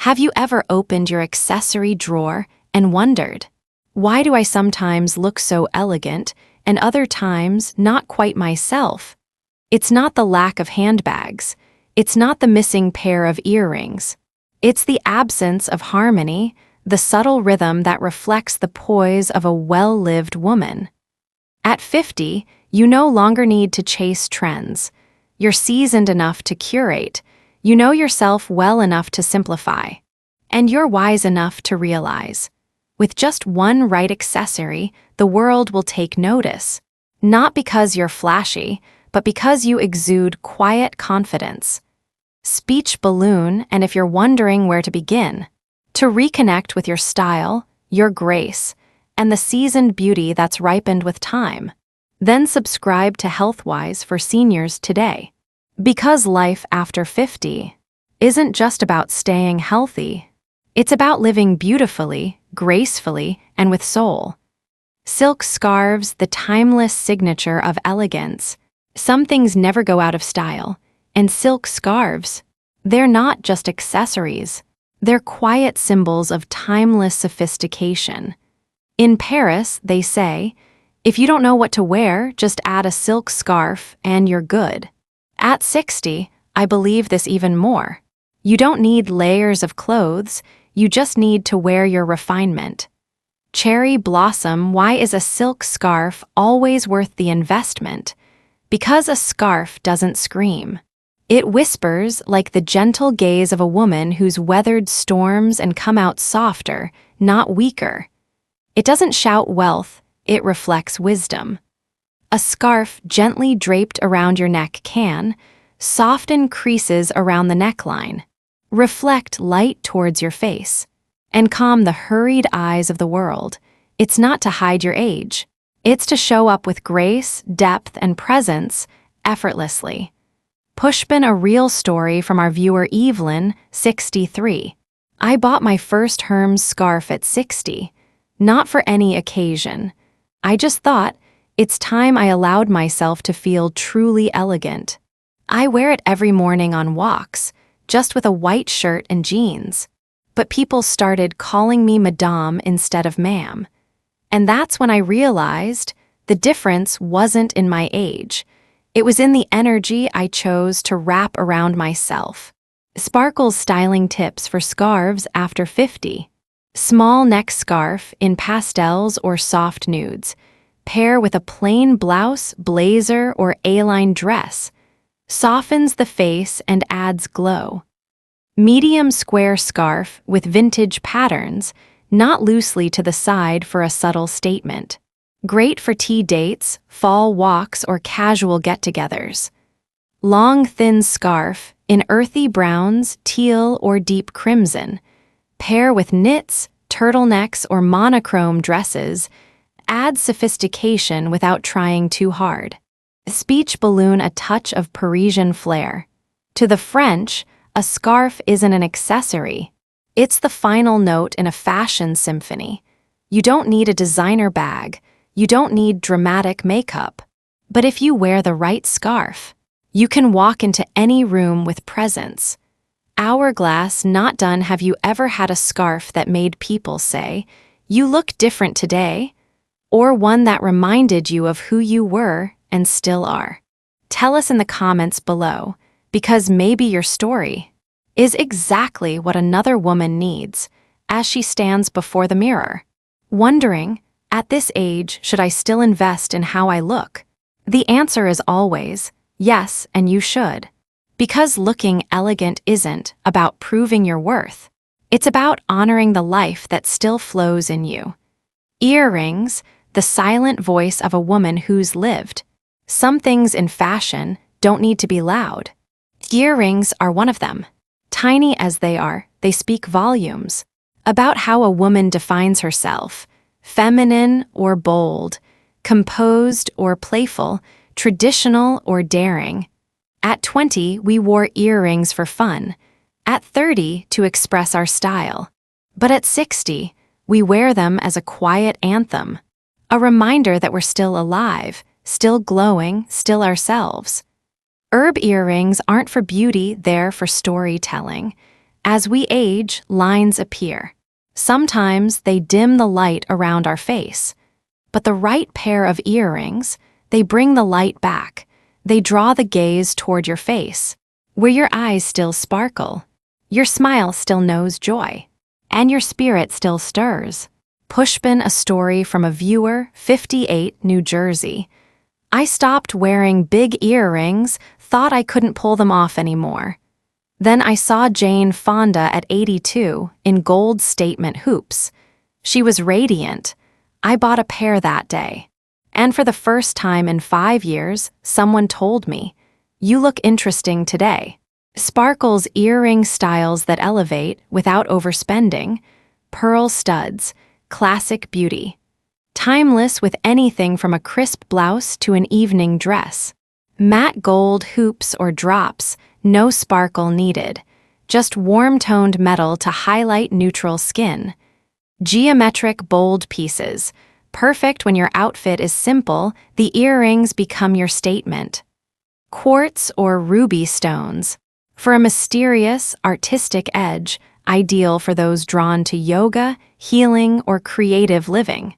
Have you ever opened your accessory drawer and wondered, why do I sometimes look so elegant and other times not quite myself? It's not the lack of handbags. It's not the missing pair of earrings. It's the absence of harmony, the subtle rhythm that reflects the poise of a well-lived woman. At 50, you no longer need to chase trends. You're seasoned enough to curate. You know yourself well enough to simplify. And you're wise enough to realize, with just one right accessory, the world will take notice. Not because you're flashy, but because you exude quiet confidence. Speech balloon, and if you're wondering where to begin, to reconnect with your style, your grace, and the seasoned beauty that's ripened with time, then subscribe to Healthwise for seniors today. Because life after 50 isn't just about staying healthy, it's about living beautifully, gracefully, and with soul. Silk scarves, the timeless signature of elegance. Some things never go out of style, and silk scarves, they're not just accessories. They're quiet symbols of timeless sophistication. In Paris, they say, if you don't know what to wear, just add a silk scarf and you're good. At 60, I believe this even more. You don't need layers of clothes, you just need to wear your refinement. Cherry blossom, why is a silk scarf always worth the investment? Because a scarf doesn't scream. It whispers like the gentle gaze of a woman who's weathered storms and come out softer, not weaker. It doesn't shout wealth, it reflects wisdom. A scarf gently draped around your neck can soften creases around the neckline, reflect light towards your face, and calm the hurried eyes of the world. It's not to hide your age. It's to show up with grace, depth, and presence effortlessly. Pushpin, a real story from our viewer Evelyn, 63. I bought my first Hermes scarf at 60, not for any occasion. I just thought, it's time I allowed myself to feel truly elegant. I wear it every morning on walks, just with a white shirt and jeans. But people started calling me Madame instead of Ma'am. And that's when I realized the difference wasn't in my age. It was in the energy I chose to wrap around myself. Sparkle's styling tips for scarves after 50. Small neck scarf in pastels or soft nudes. Pair with a plain blouse, blazer, or A-line dress. Softens the face and adds glow. Medium square scarf with vintage patterns, not loosely to the side for a subtle statement. Great for tea dates, fall walks, or casual get-togethers. Long thin scarf in earthy browns, teal, or deep crimson. Pair with knits, turtlenecks, or monochrome dresses. Add sophistication without trying too hard. Speech balloon, a touch of Parisian flair. To the French, a scarf isn't an accessory. It's the final note in a fashion symphony. You don't need a designer bag. You don't need dramatic makeup. But if you wear the right scarf, you can walk into any room with presence. Hourglass, not done. Have you ever had a scarf that made people say, "You look different today"? Or one that reminded you of who you were and still are? Tell us in the comments below, because maybe your story is exactly what another woman needs as she stands before the mirror, wondering, at this age, should I still invest in how I look? The answer is always yes, and you should. Because looking elegant isn't about proving your worth. It's about honoring the life that still flows in you. Earrings, the silent voice of a woman who's lived. Some things in fashion don't need to be loud. Earrings are one of them. Tiny as they are, they speak volumes about how a woman defines herself, feminine or bold, composed or playful, traditional or daring. At 20, we wore earrings for fun. At 30, to express our style. But at 60, we wear them as a quiet anthem, a reminder that we're still alive, still glowing, still ourselves. Herb earrings aren't for beauty, they're for storytelling. As we age, lines appear. Sometimes they dim the light around our face. But the right pair of earrings, they bring the light back. They draw the gaze toward your face, where your eyes still sparkle, your smile still knows joy, and your spirit still stirs. Pushpin, a story from a viewer, 58, New Jersey. I stopped wearing big earrings, thought I couldn't pull them off anymore. Then I saw Jane Fonda at 82 in gold statement hoops. She was radiant. I bought a pair that day. And for the first time in 5 years, someone told me, "You look interesting today." Sparkles earring styles that elevate without overspending, pearl studs, classic beauty. Timeless with anything from a crisp blouse to an evening dress. Matte gold hoops or drops, no sparkle needed. Just warm-toned metal to highlight neutral skin. Geometric bold pieces. Perfect when your outfit is simple, the earrings become your statement. Quartz or ruby stones. For a mysterious, artistic edge, ideal for those drawn to yoga, healing, or creative living.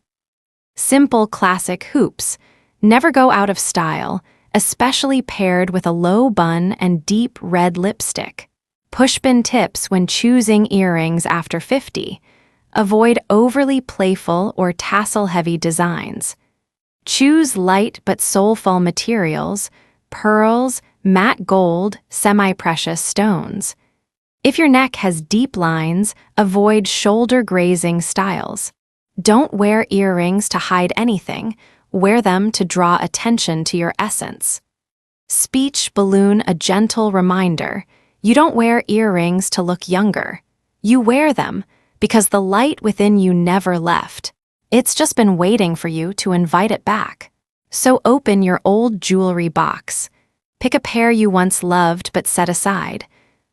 Simple classic hoops. Never go out of style, especially paired with a low bun and deep red lipstick. Pushpin tips when choosing earrings after 50. Avoid overly playful or tassel-heavy designs. Choose light but soulful materials, pearls, matte gold, semi-precious stones. If your neck has deep lines, avoid shoulder-grazing styles. Don't wear earrings to hide anything, wear them to draw attention to your essence. Speech balloon, a gentle reminder. You don't wear earrings to look younger. You wear them because the light within you never left. It's just been waiting for you to invite it back. So open your old jewelry box. Pick a pair you once loved but set aside.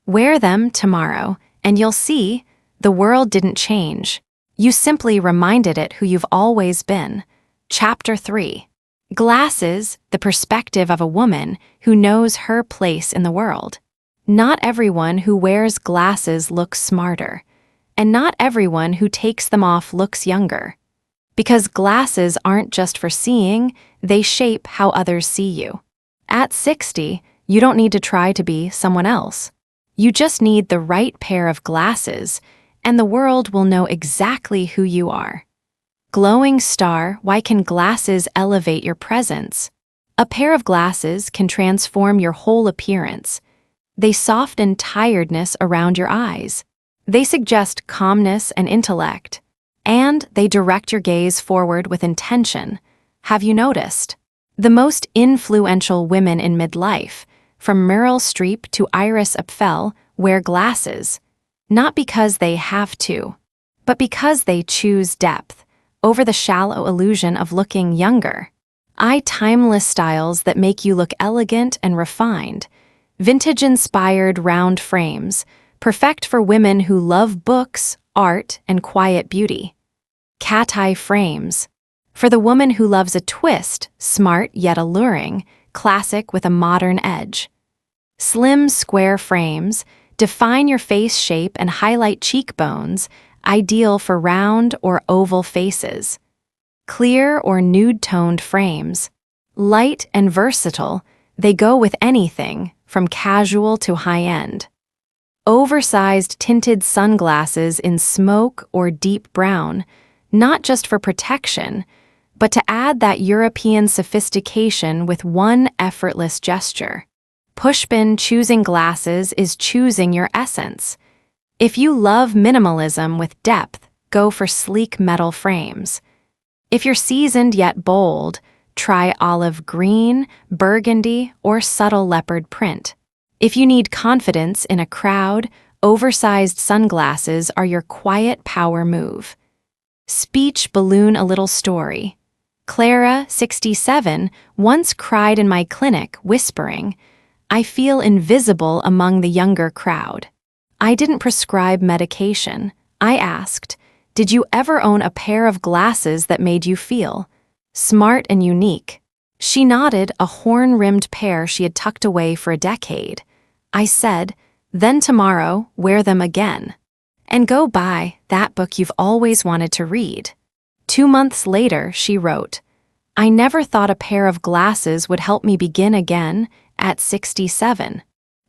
Wear them tomorrow, and you'll see the world didn't change. You simply reminded it who you've always been. Chapter 3. Glasses, the perspective of a woman who knows her place in the world. Not everyone who wears glasses looks smarter, and not everyone who takes them off looks younger. Because glasses aren't just for seeing, they shape how others see you. At 60, you don't need to try to be someone else. You just need the right pair of glasses, and the world will know exactly who you are. Glowing star, why can glasses elevate your presence? A pair of glasses can transform your whole appearance. They soften tiredness around your eyes. They suggest calmness and intellect. And they direct your gaze forward with intention. Have you noticed? The most influential women in midlife, from Meryl Streep to Iris Apfel, wear glasses. Not because they have to, but because they choose depth over the shallow illusion of looking younger. Timeless styles that make you look elegant and refined. Vintage-inspired round frames, perfect for women who love books, art, and quiet beauty. Cat-eye frames. For the woman who loves a twist, smart yet alluring, classic with a modern edge. Slim square frames, define your face shape and highlight cheekbones, ideal for round or oval faces. Clear or nude-toned frames. Light and versatile, they go with anything, from casual to high-end. Oversized tinted sunglasses in smoke or deep brown, not just for protection, but to add that European sophistication with one effortless gesture. Pushpin, choosing glasses is choosing your essence. If you love minimalism with depth, go for sleek metal frames. If you're seasoned yet bold, try olive green, burgundy, or subtle leopard print. If you need confidence in a crowd, oversized sunglasses are your quiet power move. Speech balloon, a little story. Clara, 67, once cried in my clinic, whispering, "I feel invisible among the younger crowd." I didn't prescribe medication. I asked, "Did you ever own a pair of glasses that made you feel smart and unique?" She nodded, a horn-rimmed pair she had tucked away for a decade. I said, Then tomorrow, wear them again. And go buy that book you've always wanted to read. 2 months later, she wrote, I never thought a pair of glasses would help me begin again at 67.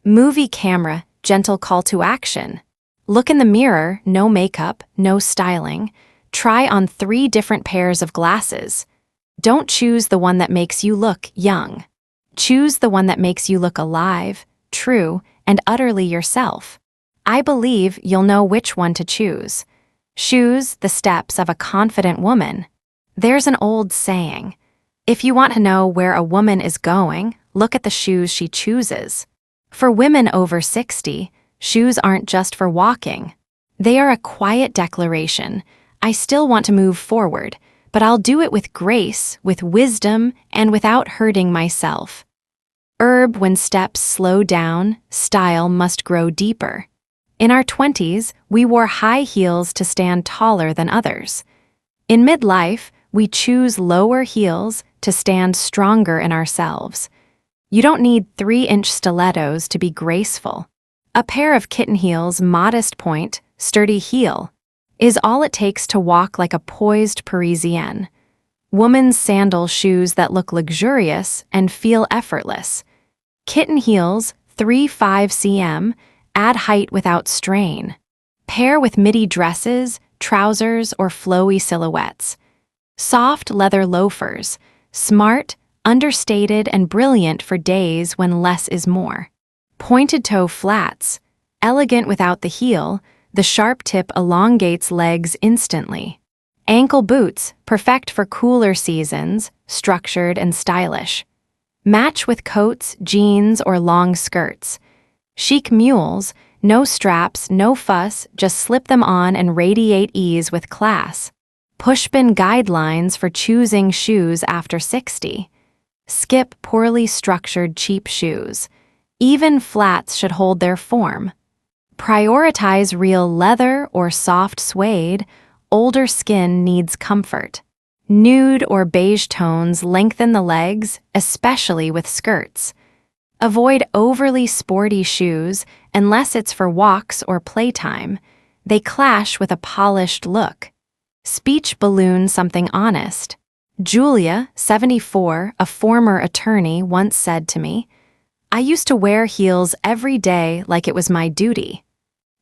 Movie camera, gentle call to action. Look in the mirror, no makeup, no styling. Try on 3 different pairs of glasses. Don't choose the one that makes you look young. Choose the one that makes you look alive, true, and utterly yourself. I believe you'll know which one to choose. Shoes the steps of a confident woman. There's an old saying, if you want to know where a woman is going, look at the shoes she chooses. For women over 60, shoes aren't just for walking. They are a quiet declaration. I still want to move forward, but I'll do it with grace, with wisdom, and without hurting myself. When steps slow down, style must grow deeper. In our 20s, we wore high heels to stand taller than others. In midlife, we choose lower heels to stand stronger in ourselves. You don't need 3-inch stilettos to be graceful. A pair of kitten heels, modest point, sturdy heel, is all it takes to walk like a poised Parisienne. Woman's sandal shoes that look luxurious and feel effortless. Kitten heels, 3-5 cm, add height without strain. Pair with midi dresses, trousers, or flowy silhouettes. Soft leather loafers, smart, understated, and brilliant for days when less is more. Pointed toe flats, elegant without the heel, the sharp tip elongates legs instantly. Ankle boots, perfect for cooler seasons, structured and stylish. Match with coats, jeans, or long skirts. Chic mules, no straps, no fuss, just slip them on and radiate ease with class. Pushpin guidelines for choosing shoes after 60. Skip poorly structured cheap shoes. Even flats should hold their form. Prioritize real leather or soft suede. Older skin needs comfort. Nude or beige tones lengthen the legs, especially with skirts. Avoid overly sporty shoes unless it's for walks or playtime. They clash with a polished look. Speech balloon something honest. Julia, 74, a former attorney, once said to me, I used to wear heels every day like it was my duty.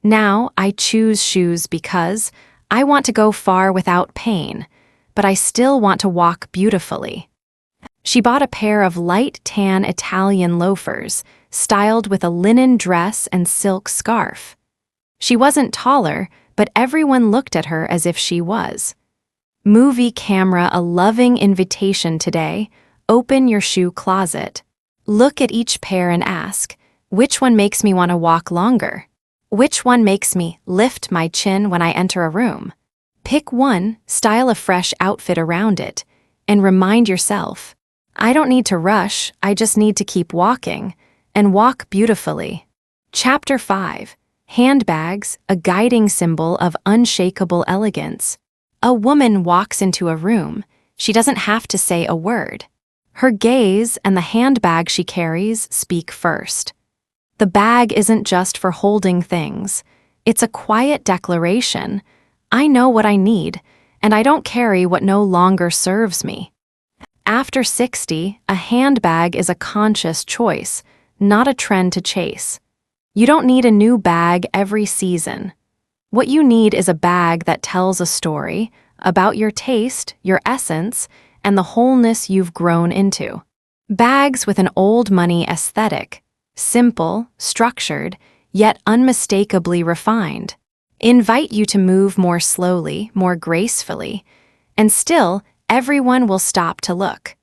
Now I choose shoes because I want to go far without pain, but I still want to walk beautifully. She bought a pair of light tan Italian loafers, styled with a linen dress and silk scarf. She wasn't taller, but everyone looked at her as if she was. Movie camera, a loving invitation today. Open your shoe closet. Look at each pair and ask, which one makes me want to walk longer? Which one makes me lift my chin when I enter a room? Pick one, style a fresh outfit around it, and remind yourself, I don't need to rush, I just need to keep walking, and walk beautifully. Chapter 5. Handbags, a guiding symbol of unshakable elegance. A woman walks into a room. She doesn't have to say a word. Her gaze and the handbag she carries speak first. The bag isn't just for holding things. It's a quiet declaration. I know what I need, and I don't carry what no longer serves me. After 60, a handbag is a conscious choice, not a trend to chase. You don't need a new bag every season. What you need is a bag that tells a story about your taste, your essence, and the wholeness you've grown into. Bags with an old money aesthetic, simple, structured, yet unmistakably refined, invite you to move more slowly, more gracefully, and still, everyone will stop to look.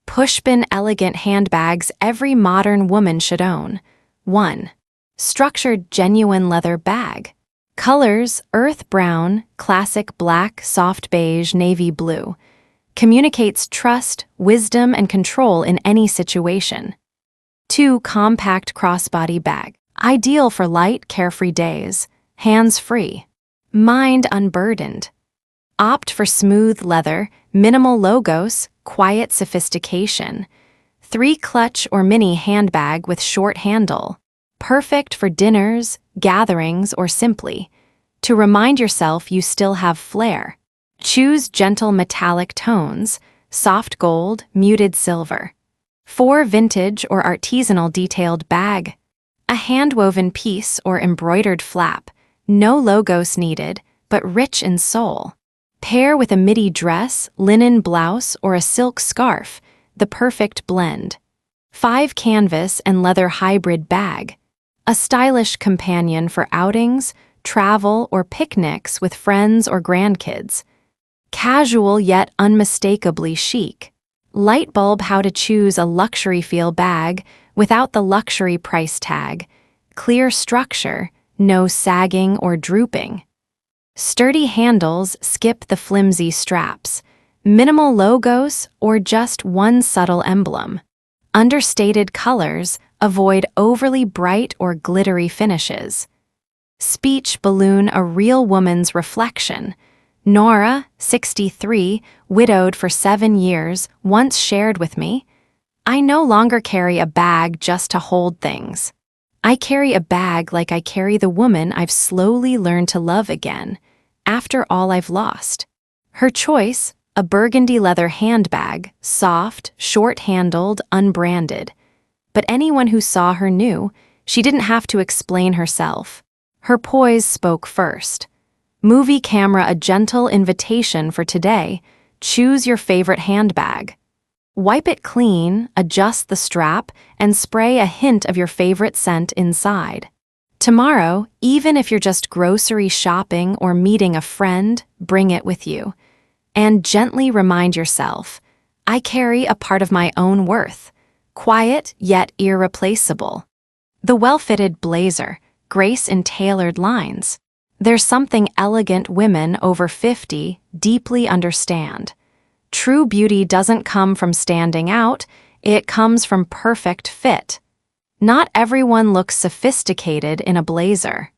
Pushpin elegant handbags every modern woman should own. 1. Structured genuine leather bag. Colors, earth brown, classic black, soft beige, navy blue. Communicates trust, wisdom, and control in any situation. 2. Compact crossbody bag. Ideal for light, carefree days. Hands-free. Mind unburdened. Opt for smooth leather, minimal logos, quiet sophistication. 3. Clutch or mini handbag with short handle. Perfect for dinners, gatherings, or simply to remind yourself you still have flair. Choose gentle metallic tones, soft gold, muted silver. 4 vintage or artisanal detailed bag. A hand-woven piece or embroidered flap, no logos needed, but rich in soul. Pair with a midi dress, linen blouse, or a silk scarf, the perfect blend. 5 canvas and leather hybrid bag. A stylish companion for outings, travel, or picnics with friends or grandkids. Casual yet unmistakably chic. Light bulb how to choose a luxury feel bag without the luxury price tag. Clear structure, no sagging or drooping. Sturdy handles, skip the flimsy straps. Minimal logos or just one subtle emblem. Understated colors, avoid overly bright or glittery finishes. Speech balloon a real woman's reflection. Nora, 63, widowed for 7 years, once shared with me, "I no longer carry a bag just to hold things. I carry a bag like I carry the woman I've slowly learned to love again, after all I've lost." Her choice, a burgundy leather handbag, soft, short-handled, unbranded. But anyone who saw her knew she didn't have to explain herself. Her poise spoke first. Movie camera a gentle invitation for today. Choose your favorite handbag. Wipe it clean, adjust the strap, and spray a hint of your favorite scent inside. Tomorrow, even if you're just grocery shopping or meeting a friend, bring it with you. And gently remind yourself, I carry a part of my own worth, quiet yet irreplaceable. The well-fitted blazer, grace in tailored lines. There's something elegant women over 50 deeply understand. True beauty doesn't come from standing out, it comes from perfect fit. Not everyone looks sophisticated in a blazer,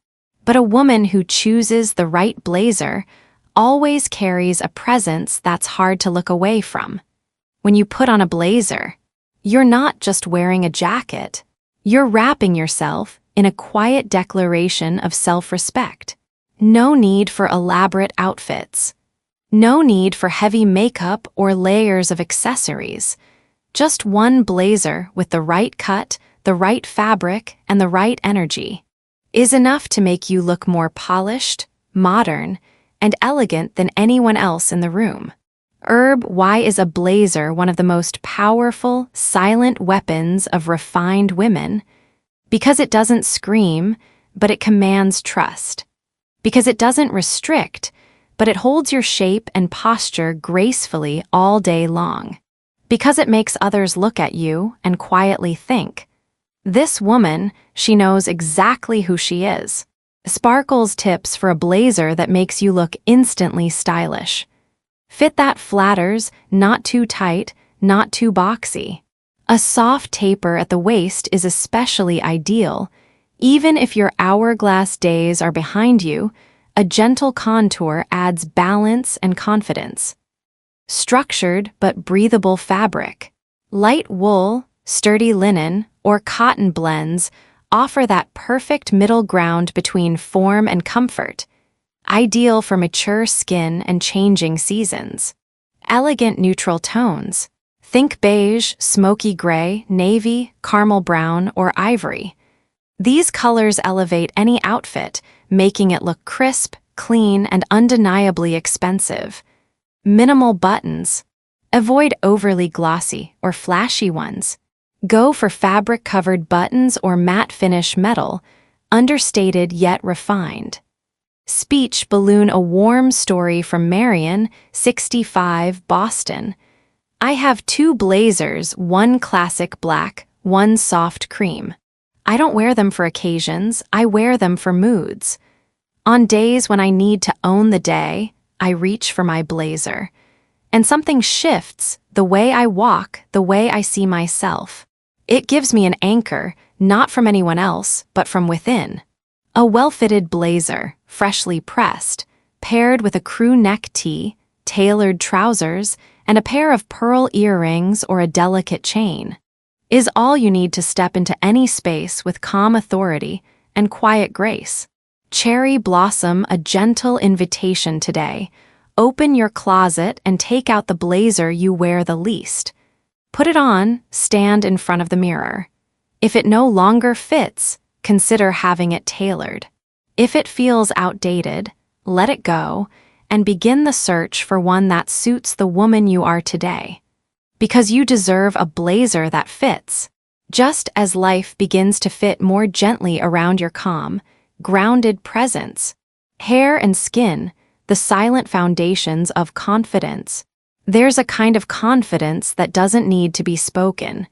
but a woman who chooses the right blazer always carries a presence that's hard to look away from. When you put on a blazer, you're not just wearing a jacket, you're wrapping yourself in a quiet declaration of self-respect. No need for elaborate outfits. No need for heavy makeup or layers of accessories. Just one blazer with the right cut, the right fabric, and the right energy is enough to make you look more polished, modern, and elegant than anyone else in the room. Why is a blazer one of the most powerful, silent weapons of refined women? Because it doesn't scream, but it commands trust. Because it doesn't restrict, but it holds your shape and posture gracefully all day long. Because it makes others look at you and quietly think, this woman, she knows exactly who she is. Sparkle's tips for a blazer that makes you look instantly stylish. Fit that flatters, not too tight, not too boxy. A soft taper at the waist is especially ideal. Even if your hourglass days are behind you, a gentle contour adds balance and confidence. Structured but breathable fabric. Light wool, sturdy linen, or cotton blends offer that perfect middle ground between form and comfort, ideal for mature skin and changing seasons. Elegant neutral tones. Think beige, smoky gray, navy, caramel brown, or ivory. These colors elevate any outfit, making it look crisp, clean, and undeniably expensive. Minimal buttons. Avoid overly glossy or flashy ones. Go for fabric-covered buttons or matte finish metal, understated yet refined. Speech balloon a warm story from Marion, 65, Boston. I have 2 blazers, one classic black, one soft cream. I don't wear them for occasions, I wear them for moods. On days when I need to own the day, I reach for my blazer. And something shifts, the way I walk, the way I see myself. It gives me an anchor, not from anyone else, but from within. A well-fitted blazer, freshly pressed, paired with a crew neck tee, tailored trousers, and a pair of pearl earrings or a delicate chain. is all you need to step into any space with calm authority and quiet grace. Cherry blossom a gentle invitation today. Open your closet and take out the blazer you wear the least. Put it on, stand in front of the mirror. If it no longer fits, consider having it tailored. If it feels outdated, let it go and begin the search for one that suits the woman you are today. Because you deserve a blazer that fits, just as life begins to fit more gently around your calm, grounded presence. Hair and skin, the silent foundations of confidence. There's a kind of confidence that doesn't need to be spoken.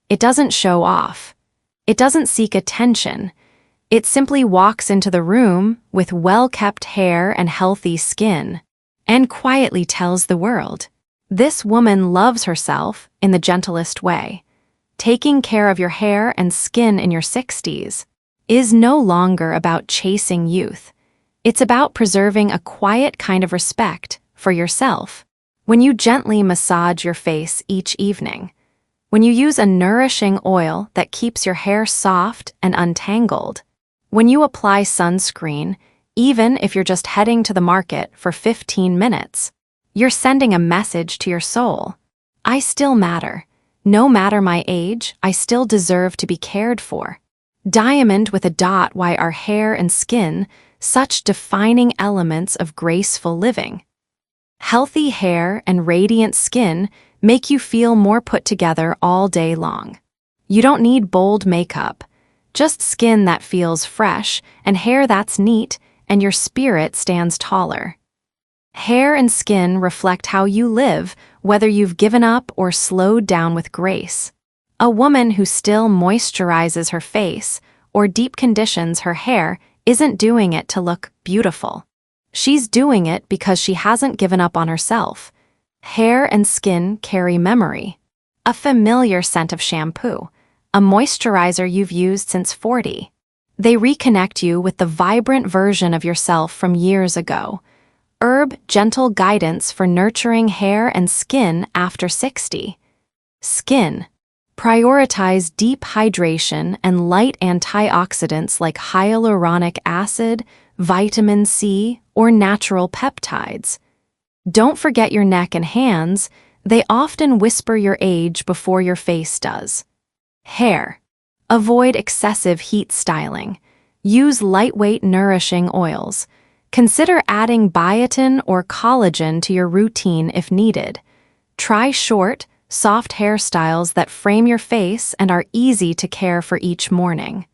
It doesn't show off. It doesn't seek attention. It simply walks into the room with well-kept hair and healthy skin, and quietly tells the world, this woman loves herself in the gentlest way. Taking care of your hair and skin in your 60s is no longer about chasing youth. It's about preserving a quiet kind of respect for yourself. When you gently massage your face each evening, when you use a nourishing oil that keeps your hair soft and untangled, when you apply sunscreen, even if you're just heading to the market for 15 minutes, you're sending a message to your soul. I still matter. No matter my age, I still deserve to be cared for. Diamond with a dot. Why are hair and skin such defining elements of graceful living? Healthy hair and radiant skin make you feel more put together all day long. You don't need bold makeup, just skin that feels fresh and hair that's neat, and your spirit stands taller. Hair and skin reflect how you live, whether you've given up or slowed down with grace. A woman who still moisturizes her face or deep conditions her hair isn't doing it to look beautiful. She's doing it because she hasn't given up on herself. Hair and skin carry memory. A familiar scent of shampoo, a moisturizer you've used since 40. They reconnect you with the vibrant version of yourself from years ago. Gentle guidance for nurturing hair and skin after 60. Skin. Prioritize deep hydration and light antioxidants like hyaluronic acid, vitamin C, or natural peptides. Don't forget your neck and hands. They often whisper your age before your face does. Hair. Avoid excessive heat styling. Use lightweight, nourishing oils. Consider adding biotin or collagen to your routine if needed. Try short, soft hairstyles that frame your face and are easy to care for each morning.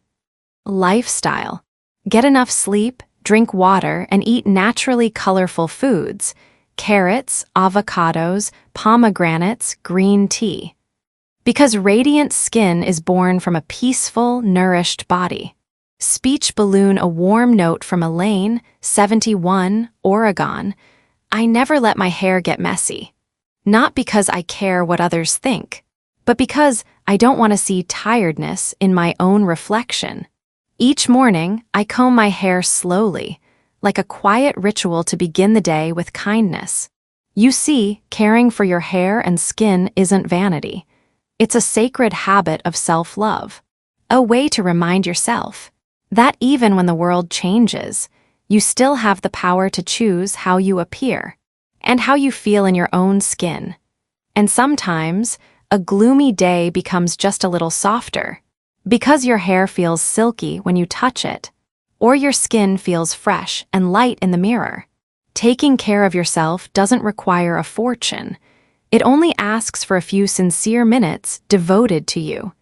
Lifestyle. Get enough sleep, drink water, and eat naturally colorful foods: carrots, avocados, pomegranates, green tea. Because radiant skin is born from a peaceful, nourished body. Speech balloon. A warm note from Elaine, 71, Oregon. I never let my hair get messy. Not because I care what others think, but because I don't want to see tiredness in my own reflection. Each morning, I comb my hair slowly, like a quiet ritual to begin the day with kindness. You see, caring for your hair and skin isn't vanity. It's a sacred habit of self-love. A way to remind yourself that even when the world changes, you still have the power to choose how you appear and how you feel in your own skin. And sometimes, a gloomy day becomes just a little softer because your hair feels silky when you touch it, or your skin feels fresh and light in the mirror. Taking care of yourself doesn't require a fortune. It only asks for a few sincere minutes devoted to you.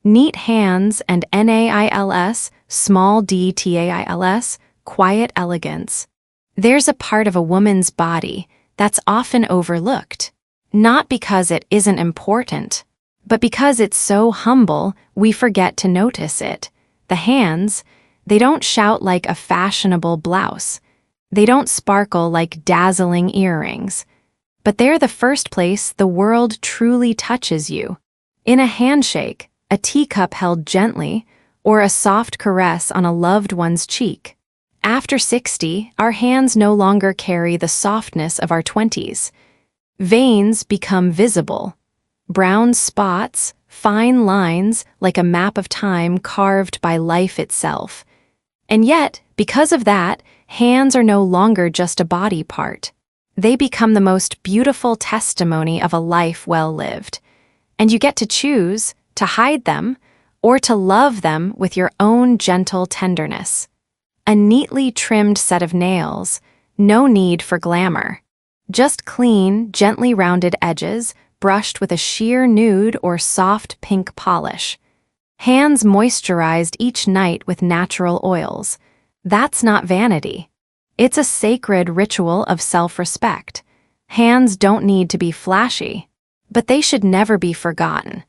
Neat hands and nails, small details, quiet elegance. There's a part of a woman's body that's often overlooked, not because it isn't important, but because it's so humble we forget to notice it. The hands, they don't shout like a fashionable blouse. They don't sparkle like dazzling earrings. But they're the first place the world truly touches you. In a handshake, a teacup held gently, or a soft caress on a loved one's cheek. After 60, our hands no longer carry the softness of our 20s. Veins become visible. Brown spots, fine lines like a map of time carved by life itself. And yet, because of that, hands are no longer just a body part. They become the most beautiful testimony of a life well lived. And you get to choose to hide them or to love them with your own gentle tenderness. A neatly trimmed set of nails, no need for glamour. Just clean, gently rounded edges, brushed with a sheer nude or soft pink polish. Hands moisturized each night with natural oils. That's not vanity. It's a sacred ritual of self-respect. Hands don't need to be flashy, but they should never be forgotten.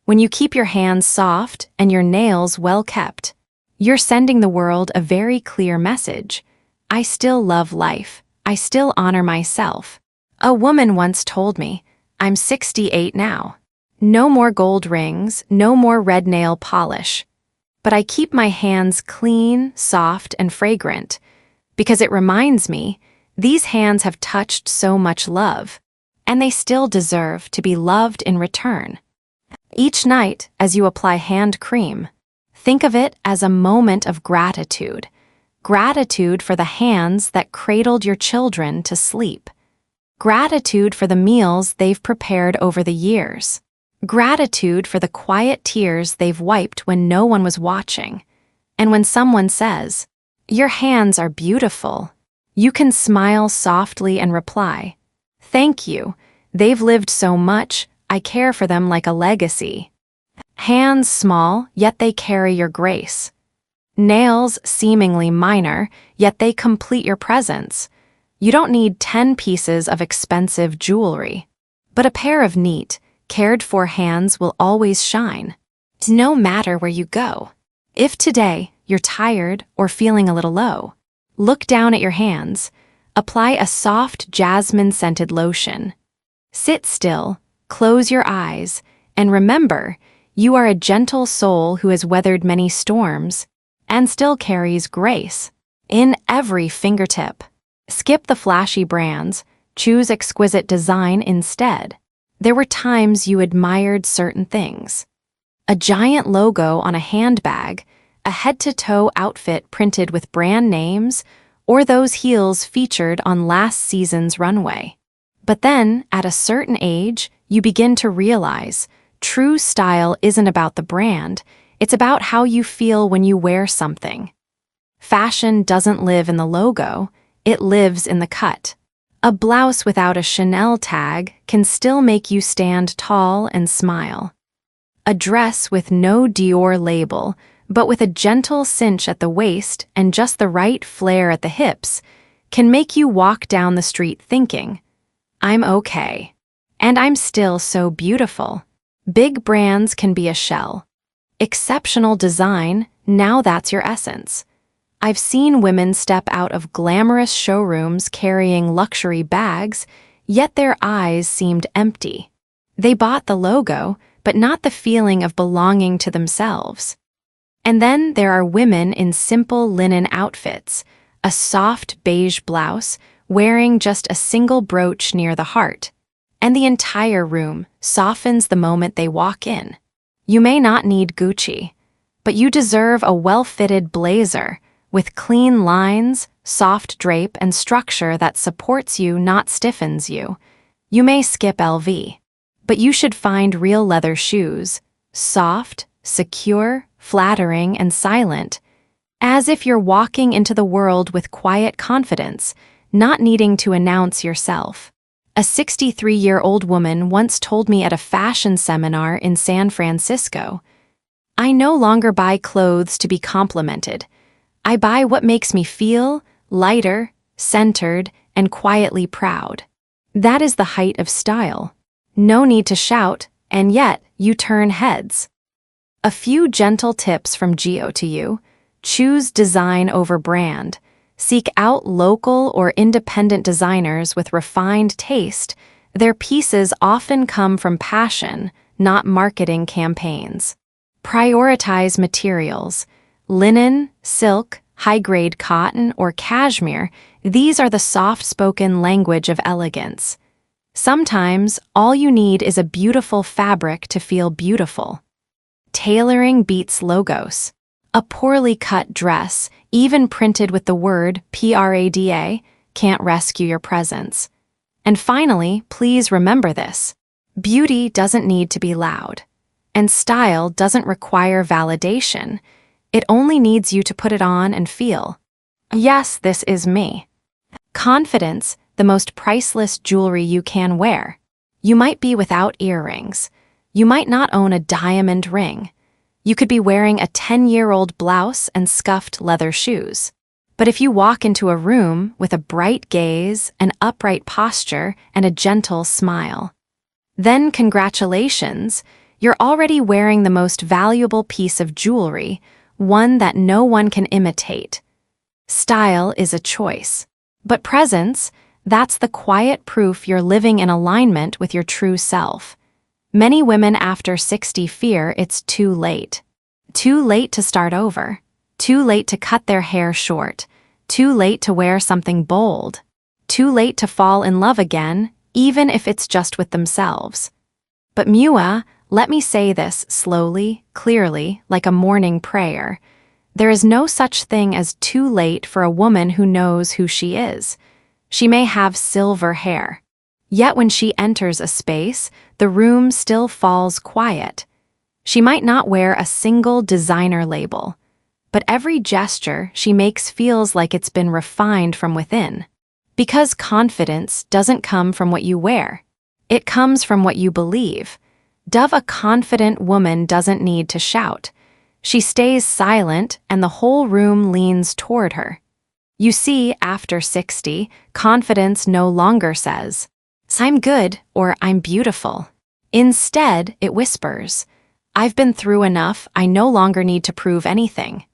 When you keep your hands soft and your nails well kept, you're sending the world a very clear message. I still love life. I still honor myself. A woman once told me, I'm 68 now. No more gold rings, no more red nail polish. But I keep my hands clean, soft, and fragrant, because it reminds me these hands have touched so much love, and they still deserve to be loved in return. Each night, as you apply hand cream, think of it as a moment of gratitude. Gratitude for the hands that cradled your children to sleep. Gratitude for the meals they've prepared over the years. Gratitude for the quiet tears they've wiped when no one was watching. And when someone says, "Your hands are beautiful," you can smile softly and reply, "Thank you. They've lived so much, I care for them like a legacy." Hands small, yet they carry your grace. Nails seemingly minor, yet they complete your presence. You don't need 10 pieces of expensive jewelry, but a pair of neat, cared-for hands will always shine, no matter where you go. If today you're tired or feeling a little low, look down at your hands, apply a soft jasmine-scented lotion. Sit still, close your eyes, and remember, you are a gentle soul who has weathered many storms and still carries grace in every fingertip. Skip the flashy brands, choose exquisite design instead. There were times you admired certain things. A giant logo on a handbag, a head-to-toe outfit printed with brand names, or those heels featured on last season's runway. But then, at a certain age, you begin to realize true style isn't about the brand, it's about how you feel when you wear something. Fashion doesn't live in the logo, it lives in the cut. A blouse without a Chanel tag can still make you stand tall and smile. A dress with no Dior label, but with a gentle cinch at the waist and just the right flare at the hips, can make you walk down the street thinking, "I'm okay. And I'm still so beautiful." Big brands can be a shell. Exceptional design, now that's your essence. I've seen women step out of glamorous showrooms carrying luxury bags, yet their eyes seemed empty. They bought the logo, but not the feeling of belonging to themselves. And then there are women in simple linen outfits, a soft beige blouse, wearing just a single brooch near the heart, and the entire room softens the moment they walk in. You may not need Gucci, but you deserve a well-fitted blazer with clean lines, soft drape, and structure that supports you, not stiffens you. You may skip LV, but you should find real leather shoes, soft, secure, flattering, and silent, as if you're walking into the world with quiet confidence, not needing to announce yourself. A 63-year-old woman once told me at a fashion seminar in San Francisco, "I no longer buy clothes to be complimented. I buy what makes me feel lighter, centered, and quietly proud." That is the height of style. No need to shout, and yet you turn heads. A few gentle tips from Gio to you. Choose design over brand. Seek out local or independent designers with refined taste. Their pieces often come from passion, not marketing campaigns. Prioritize materials. Linen, silk, high-grade cotton, or cashmere, these are the soft-spoken language of elegance. Sometimes, all you need is a beautiful fabric to feel beautiful. Tailoring beats logos. A poorly cut dress, even printed with the word PRADA, can't rescue your presence. And finally, please remember this. Beauty doesn't need to be loud. And style doesn't require validation. It only needs you to put it on and feel, yes, this is me. Confidence, the most priceless jewelry you can wear. You might be without earrings. You might not own a diamond ring. You could be wearing a 10-year-old blouse and scuffed leather shoes. But if you walk into a room with a bright gaze, an upright posture, and a gentle smile, then congratulations, you're already wearing the most valuable piece of jewelry, one that no one can imitate. Style is a choice. But presence, that's the quiet proof you're living in alignment with your true self. Many women after 60 fear it's too late. Too late to start over. Too late to cut their hair short. Too late to wear something bold. Too late to fall in love again, even if it's just with themselves. But Mua, let me say this slowly, clearly, like a morning prayer. There is no such thing as too late for a woman who knows who she is. She may have silver hair. Yet when she enters a space, the room still falls quiet. She might not wear a single designer label, but every gesture she makes feels like it's been refined from within. Because confidence doesn't come from what you wear. It comes from what you believe. A confident woman doesn't need to shout. She stays silent and the whole room leans toward her. You see, after 60, confidence no longer says, "I'm good" or "I'm beautiful." Instead, it whispers, "I've been through enough, I no longer need to prove anything."